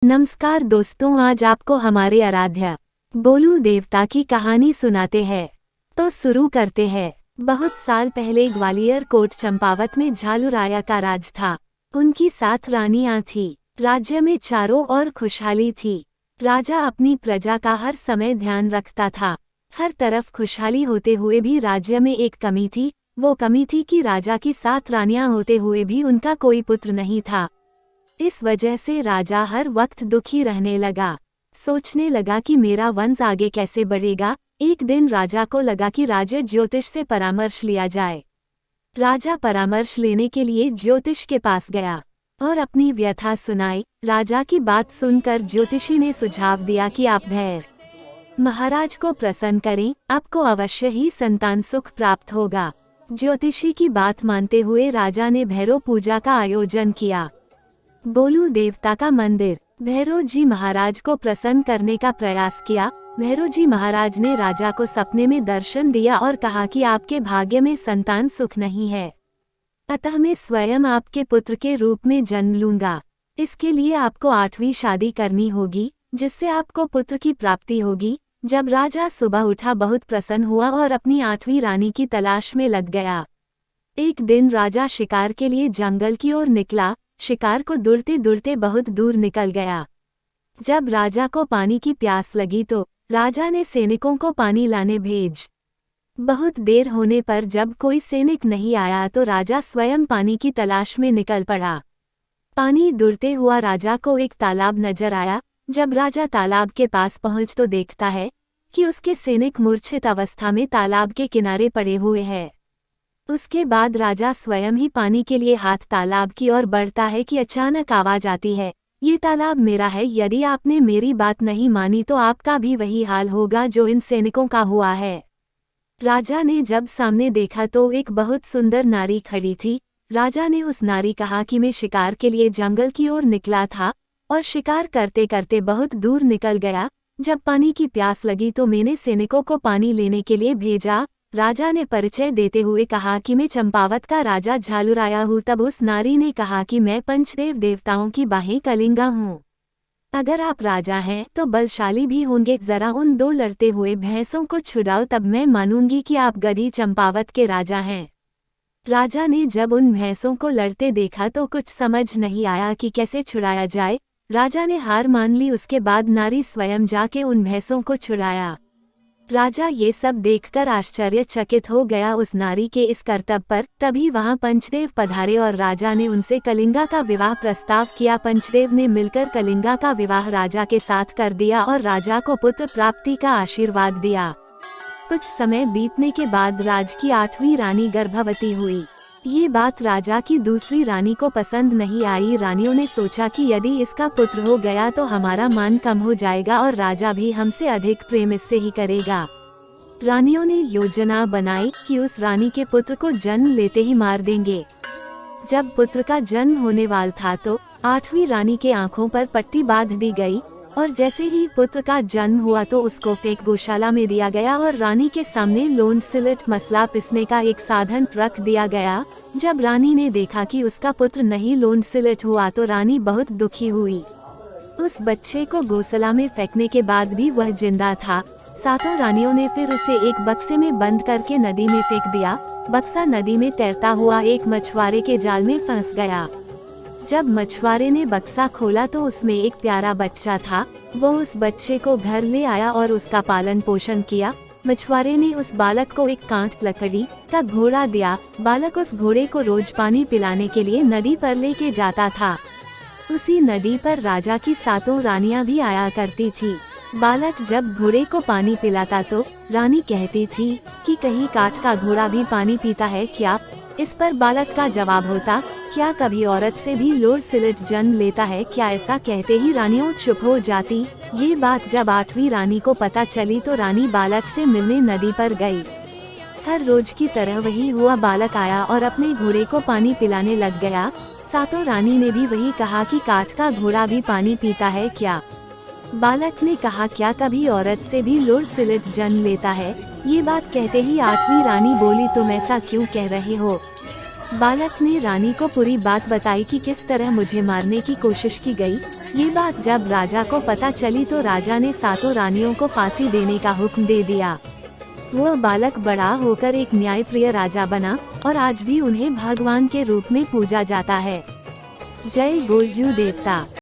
नमस्कार दोस्तों, आज आपको हमारे आराध्य बोलू देवता की कहानी सुनाते हैं। तो शुरू करते हैं। बहुत साल पहले ग्वालियर कोट चंपावत में झालू राया का राज था। उनकी 7 रानियां थी। राज्य में चारों ओर खुशहाली थी। राजा अपनी प्रजा का हर समय ध्यान रखता था। हर तरफ खुशहाली होते हुए भी राज्य में एक कमी थी। वो कमी थी कि राजा की 7 रानियां होते हुए भी उनका कोई पुत्र नहीं था। इस वजह से राजा हर वक्त दुखी रहने लगा। सोचने लगा कि मेरा वंश आगे कैसे बढ़ेगा। एक दिन राजा को लगा कि राज्य ज्योतिष से परामर्श लिया जाए। राजा परामर्श लेने के लिए ज्योतिष के पास गया और अपनी व्यथा सुनाई। राजा की बात सुनकर ज्योतिषी ने सुझाव दिया कि आप भैरव महाराज को प्रसन्न करें, आपको अवश्य ही संतान सुख प्राप्त होगा। ज्योतिषी की बात मानते हुए राजा ने भैरव पूजा का आयोजन किया। बोलू देवता का मंदिर। भैरव जी महाराज को प्रसन्न करने का प्रयास किया। भैरव जी महाराज ने राजा को सपने में दर्शन दिया और कहा कि आपके भाग्य में संतान सुख नहीं है, अतः मैं स्वयं आपके पुत्र के रूप में जन्म लूंगा। इसके लिए आपको 8वीं शादी करनी होगी, जिससे आपको पुत्र की प्राप्ति होगी। जब राजा सुबह उठा, बहुत प्रसन्न हुआ और अपनी 8वीं रानी की तलाश में लग गया। एक दिन राजा शिकार के लिए जंगल की ओर निकला। शिकार को दौड़ते दौड़ते बहुत दूर निकल गया। जब राजा को पानी की प्यास लगी तो राजा ने सैनिकों को पानी लाने भेज। बहुत देर होने पर जब कोई सैनिक नहीं आया तो राजा स्वयं पानी की तलाश में निकल पड़ा। पानी दौड़ते हुआ राजा को एक तालाब नजर आया। जब राजा तालाब के पास पहुंच तो देखता है कि उसके सैनिक मूर्छित अवस्था में तालाब के किनारे पड़े हुए हैं। उसके बाद राजा स्वयं ही पानी के लिए हाथ तालाब की ओर बढ़ता है कि अचानक आवाज आती है, ये तालाब मेरा है। यदि आपने मेरी बात नहीं मानी तो आपका भी वही हाल होगा जो इन सैनिकों का हुआ है। राजा ने जब सामने देखा तो एक बहुत सुंदर नारी खड़ी थी। राजा ने उस नारी कहा कि मैं शिकार के लिए जंगल की ओर निकला था और शिकार करते करते बहुत दूर निकल गया। जब पानी की प्यास लगी तो मैंने सैनिकों को पानी लेने के लिए भेजा। राजा ने परिचय देते हुए कहा कि मैं चंपावत का राजा झालू राया हूँ। तब उस नारी ने कहा कि मैं पंचदेव देवताओं की बाहें कलिंगा हूँ। अगर आप राजा हैं तो बलशाली भी होंगे। जरा उन 2 लड़ते हुए भैंसों को छुड़ाओ, तब मैं मानूंगी कि आप गधी चंपावत के राजा हैं। राजा ने जब उन भैंसों को लड़ते देखा तो कुछ समझ नहीं आया कि कैसे छुड़ाया जाए। राजा ने हार मान ली। उसके बाद नारी स्वयं जाके उन भैंसों को छुड़ाया। राजा ये सब देखकर आश्चर्यचकित हो गया उस नारी के इस कर्तव्य पर। तभी वहां पंचदेव पधारे और राजा ने उनसे कलिंगा का विवाह प्रस्ताव किया। पंचदेव ने मिलकर कलिंगा का विवाह राजा के साथ कर दिया और राजा को पुत्र प्राप्ति का आशीर्वाद दिया। कुछ समय बीतने के बाद राज की 8वीं रानी गर्भवती हुई। ये बात राजा की दूसरी रानी को पसंद नहीं आई। रानियों ने सोचा कि यदि इसका पुत्र हो गया तो हमारा मान कम हो जाएगा और राजा भी हमसे अधिक प्रेम इससे ही करेगा। रानियों ने योजना बनाई कि उस रानी के पुत्र को जन्म लेते ही मार देंगे। जब पुत्र का जन्म होने वाला था तो 8वीं रानी के आंखों पर पट्टी बांध दी गई और जैसे ही पुत्र का जन्म हुआ तो उसको फेंक गौशाला में दिया गया और रानी के सामने लोन सिलट मसला पिसने का एक साधन रख दिया गया। जब रानी ने देखा कि उसका पुत्र नहीं लोन सिलट हुआ तो रानी बहुत दुखी हुई। उस बच्चे को गौशाला में फेंकने के बाद भी वह जिंदा था। 7 रानियों ने फिर उसे एक बक्से में बंद करके नदी में फेंक दिया। बक्सा नदी में तैरता हुआ एक मछुआरे के जाल में फंस गया। जब मछुआरे ने बक्सा खोला तो उसमें एक प्यारा बच्चा था। वो उस बच्चे को घर ले आया और उसका पालन पोषण किया। मछुआरे ने उस बालक को एक कांट लकड़ी का घोड़ा दिया। बालक उस घोड़े को रोज पानी पिलाने के लिए नदी पर लेके जाता था। उसी नदी पर राजा की 7 रानियां भी आया करती थी। बालक जब घोड़े को पानी पिलाता तो रानी कहती थी कि कहीं काठ का घोड़ा भी पानी पीता है क्या। इस पर बालक का जवाब होता, क्या कभी औरत से भी लोर सिलट जन्म लेता है क्या। ऐसा कहते ही रानियों चुप हो जाती। ये बात जब 8वीं रानी को पता चली तो रानी बालक से मिलने नदी पर गई। हर रोज की तरह वही हुआ। बालक आया और अपने घोड़े को पानी पिलाने लग गया। 7 रानी ने भी वही कहा कि काठ का घोड़ा भी पानी पीता है क्या। बालक ने कहा, क्या कभी औरत से भी लोर सिलट जन्म लेता है। ये बात कहते ही 8वीं रानी बोली, तुम ऐसा क्यों कह रहे हो। बालक ने रानी को पूरी बात बताई कि किस तरह मुझे मारने की कोशिश की गई। ये बात जब राजा को पता चली तो राजा ने सातों रानियों को फांसी देने का हुक्म दे दिया। वह बालक बड़ा होकर एक न्यायप्रिय राजा बना और आज भी उन्हें भगवान के रूप में पूजा जाता है। जय गोलजू देवता।